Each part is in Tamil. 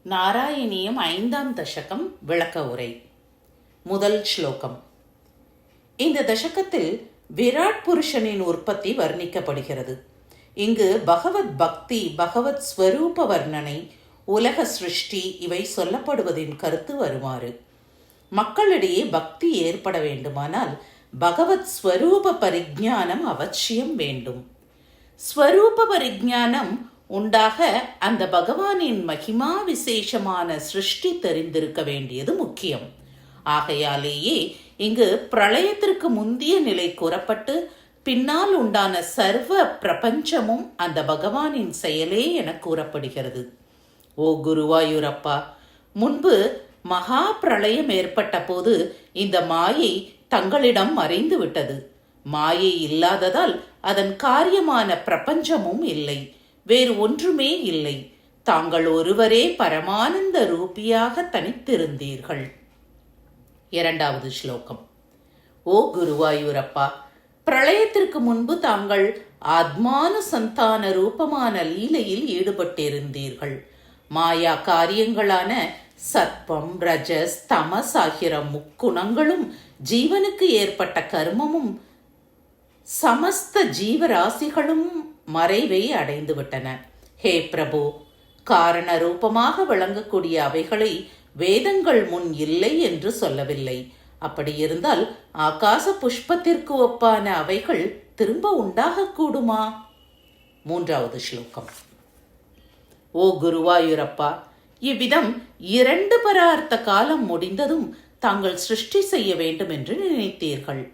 நாராயணியம் 5ஆம் தசகம் விளக்க உரை. முதல் ஸ்லோகம். இந்த தசகத்தில் விராட் புருஷனின் உற்பத்தி வர்ணிக்கப்படுகிறது. இங்கு பகவத் பக்தி, பகவத் ஸ்வரூப வர்ணனை, உலக சிருஷ்டி இவை சொல்லப்படுவதின் கருத்து வருமாறு. மக்களிடையே பக்தி ஏற்பட வேண்டுமானால் பகவத் ஸ்வரூப பரிஜானம் அவசியம் வேண்டும். ஸ்வரூப பரிஜானம் உண்டாக அந்த பகவானின் மகிமா விசேஷமான சிருஷ்டி தெரிந்திருக்க வேண்டியது முக்கியம். ஆகையாலேயே இங்கு பிரளயத்திற்கு முந்திய நிலை கூறப்பட்டு பின்னால் உண்டான சர்வ பிரபஞ்சமும் அந்த பகவானின் செயலே என கூறப்படுகிறது. ஓ குருவாயூரப்பா, முன்பு மகா பிரளயம் ஏற்பட்ட போது இந்த மாயை தங்களிடம் மறைந்து விட்டது. மாயை இல்லாததால் அதன் காரியமான பிரபஞ்சமும் இல்லை, வேறு ஒன்றுமே இல்லை. தாங்கள் ஒருவரே பரமானந்த ரூபியாக தனித்திருந்தீர்கள். 2வது ஸ்லோகம். ஓ குருவாயூரப்பா, பிரளயத்திற்கு முன்பு தாங்கள் ஆத்மானுசந்தான ரூபமான லீலையில் ஈடுபட்டிருந்தீர்கள். மாயா காரியங்களான சத்வம், ரஜஸ், தமஸ் ஆகிற முக்குணங்களும் ஜீவனுக்கு ஏற்பட்ட கர்மமும் சமஸ்த ஜீவராசிகளும் மறைவை அடைந்து விட்டன. ஹே பிரபு, காரண ரூபமாக விளங்கக்கூடிய அவைகளை வேதங்கள் முன் இல்லை என்று சொல்லவில்லை. அப்படி இருந்தால் ஆகாச புஷ்பத்திற்கு ஒப்பான அவைகள் திரும்ப உண்டாக கூடுமா? 3வது ஸ்லோகம். ஓ குருவாயூரப்பா, இவ்விதம் 2 பரார்த்த காலம் முடிந்ததும் தாங்கள் சிருஷ்டி செய்ய வேண்டும் என்று நினைத்தீர்கள்.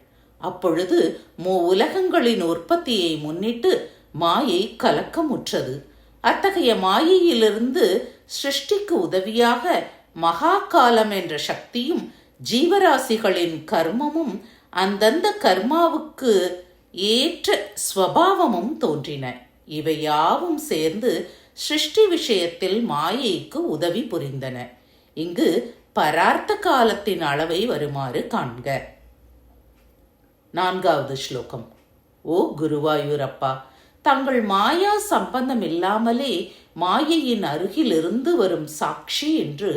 அப்பொழுது உலகங்களின் உற்பத்தியை முன்னிட்டு மாயை கலக்கமுற்றது. அத்தகைய மாயையிலிருந்து சிருஷ்டிக்கு உதவியாக மகா காலம் என்ற சக்தியும் ஜீவராசிகளின் கர்மமும் அந்தந்த கர்மாவுக்கு ஏற்ற ஸ்வபாவமும் தோன்றின. இவையாவும் சேர்ந்து சிருஷ்டி விஷயத்தில் மாயைக்கு உதவி புரிந்தன. இங்கு பரார்த்த காலத்தின் அளவை வருமாறு காண்க. 4வது ஸ்லோகம். ஓ குருவாயூரப்பா, தங்கள் மாயா சம்பந்தம் இல்லாமலே மாயையின் அருகில் இருந்து வரும் சாட்சி என்று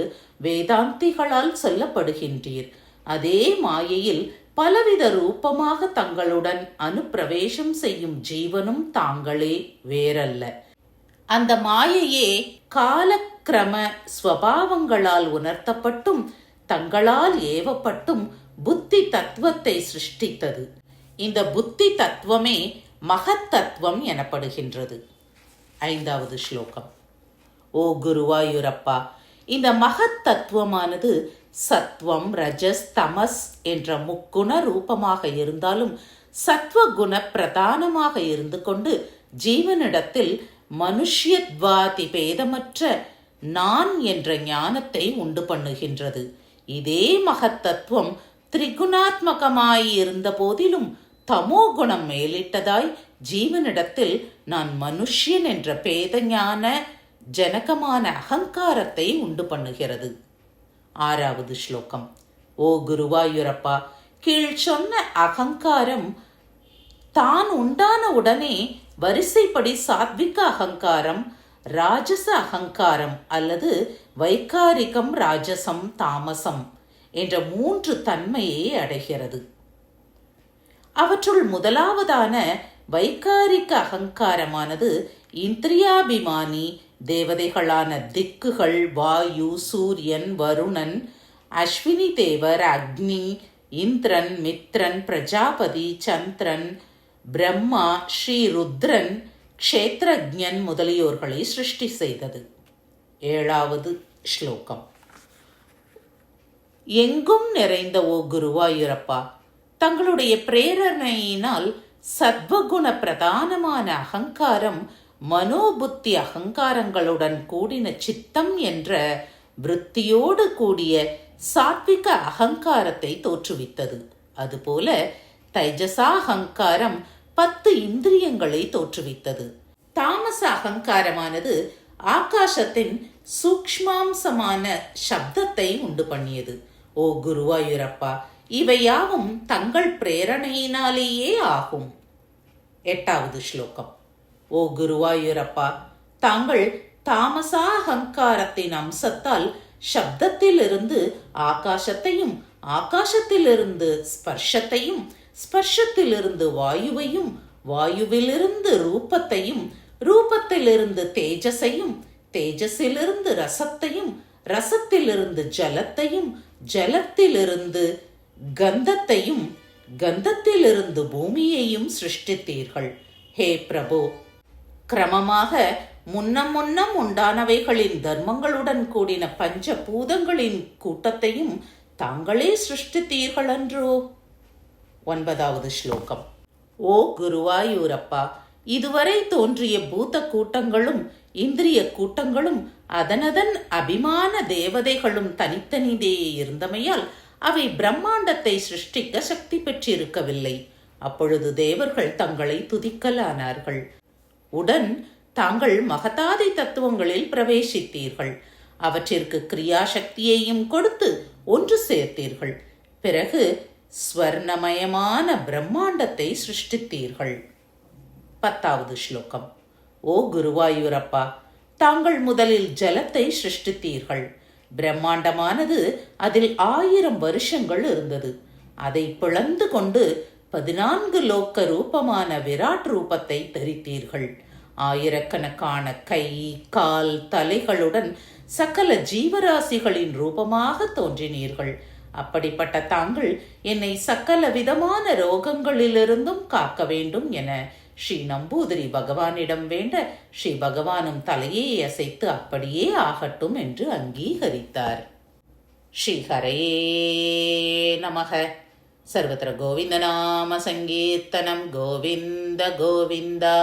வேதாந்திகளால் சொல்லப்படுகின்றீர். அதே மாயையில் பலவித ரூபமாக தங்களுடன் அனுப்பிரவேசம் செய்யும் ஜீவனும் தாங்களே, வேறல்ல. அந்த மாயையே காலக்கிரம ஸ்வபாவங்களால் உணர்த்தப்பட்டும் தங்களால் ஏவப்பட்டும் புத்தி தத்துவத்தை சிருஷ்டித்தது. இந்த புத்தி தத்துவமே மகத் தத்துவம் எனப்படுகின்றது. 5வது ஸ்லோகம். ஓ குருவாயூரப்பா, இந்த மகத் தத்துவமானது சத்வம், ரஜஸ், தமஸ் என்ற முக்குண ரூபமாக இருந்தாலும் சத்வகுண பிரதானமாக இருந்து கொண்டு ஜீவனிடத்தில் மனுஷ்யத்வாதி பேதமற்ற நான் என்ற ஞானத்தை உண்டு பண்ணுகின்றது. இதே மகத் தத்துவம் திரிகுணாத்மகமாய் இருந்த போதிலும் தமோ குணம் மேலிட்டதாய் ஜீவனிடத்தில் நான் மனுஷ்யன் என்ற பேத ஞான ஜனகமான அகங்காரத்தை உண்டு பண்ணுகிறது. 6வது ஸ்லோகம். ஓ குருவாயூரப்பா, கீழ் சொன்ன அகங்காரம் தான் உண்டான உடனே வரிசைப்படி சாத்விக அகங்காரம், ராஜச அகங்காரம் அல்லது வைகாரிகம், ராஜசம், தாமசம் என்ற 3 தன்மையை அடைகிறது. அவற்றுள் முதலாவதான வைகாரிக அகங்காரமானது இந்திரியாபிமானி தேவதைகளான திக்குகள், வாயு, சூரியன், வருணன், அஸ்வினி தேவர், அக்னி, இந்திரன், மித்ரன், பிரஜாபதி, சந்திரன், பிரம்மா, ஸ்ரீ ருத்ரன், க்ஷேத்ரஜன் முதலியோர்களை சிருஷ்டி செய்தது. 7வது ஸ்லோகம். எங்கும் நிறைந்த ஓ குருவாயூரப்பா, தங்களுடைய பிரேரணையினால் சத்வகுண பிரதானமான அகங்காரம் மனோபுத்தி அகங்காரங்களுடன் கூடின சித்தம் என்ற விருத்தியோடு கூடிய சாத்விக அகங்காரத்தை தோற்றுவித்தது. அதுபோல தைஜசா அகங்காரம் 10 இந்திரியங்களை தோற்றுவித்தது. தாமச அகங்காரமானது ஆகாசத்தின் சூக்ஷ்மாம்சமான சப்தத்தை உண்டு பண்ணியது. ஓ குருவாயூரப்பா, இவையாவும் தங்கள் பிரேரணையினாலேயே ஆகும். 8வது ஸ்லோகம். ஓ குருவாயூரப்பா, தாங்கள் தாமசாஹங்காரத்தின் அம்சத்தால் சப்தத்திலிருந்து ஆகாசத்தையும், ஆகாசத்திலிருந்து ஸ்பர்ஷத்தையும், ஸ்பர்ஷத்திலிருந்து வாயுவையும், வாயுவிலிருந்து ரூபத்தையும், ரூபத்திலிருந்து தேஜஸையும், தேஜஸிலிருந்து ரசத்தையும், ரசத்திலிருந்து ஜலத்தையும், ஜலத்திலிருந்து கந்தத்தையும், கந்தத்திலிருந்து பூமியையும் சிருஷ்டித்தீர்கள். ஹே பிரபு, கிரமமாக முன்னம் முன்னம் உண்டானவைகளின் தர்மங்களுடன் கூடின பஞ்ச பூதங்களின் கூட்டத்தையும் தாங்களே சிருஷ்டித்தீர்கள் அன்றோ? 9வது ஸ்லோகம். ஓ குருவாயூரப்பா, இதுவரை தோன்றிய பூத கூட்டங்களும் இந்திரிய கூட்டங்களும் அதனதன் அபிமான தேவதைகளும் தனித்தனிதே இருந்தமையால் அவை பிரம்மாண்டத்தை சிருஷ்டிக்க சக்தி பெற்றிருக்கவில்லை. அப்பொழுது தேவர்கள் தங்களை துதிக்கலானார்கள். உடன் தாங்கள் மகதாதி தத்துவங்களில் பிரவேசித்தீர்கள். அவற்றிற்கு கிரியாசக்தியையும் கொடுத்து ஒன்று சேர்த்தீர்கள். பிறகு ஸ்வர்ணமயமான பிரம்மாண்டத்தை சிருஷ்டித்தீர்கள். 10வது ஸ்லோகம். ஓ குருவாயூரப்பா, தாங்கள் முதலில் ஜலத்தை சிருஷ்டித்தீர்கள். பிரம்மாண்டமானது அதில் 1000 வருஷங்கள் இருந்தது. அதை பிளந்து கொண்டு 14 லோக்க ரூபமான விராட் ரூபத்தை தரித்தீர்கள். ஆயிரக்கணக்கான கை, கால், தலைகளுடன் சகல ஜீவராசிகளின் ரூபமாக தோன்றினீர்கள். அப்படிப்பட்ட தாங்கள் என்னை சகல விதமான ரோகங்களிலிருந்தும் காக்க வேண்டும் என ஸ்ரீ நம்பூதிரி பகவானிடம் வேண்ட ஸ்ரீ பகவானும் தலையை அசைத்து அப்படியே ஆகட்டும் என்று அங்கீகரித்தார். ஸ்ரீ ஹரயே நமக. சர்வத்திர கோவிந்த நாம சங்கீர்த்தனம். கோவிந்த கோவிந்தா.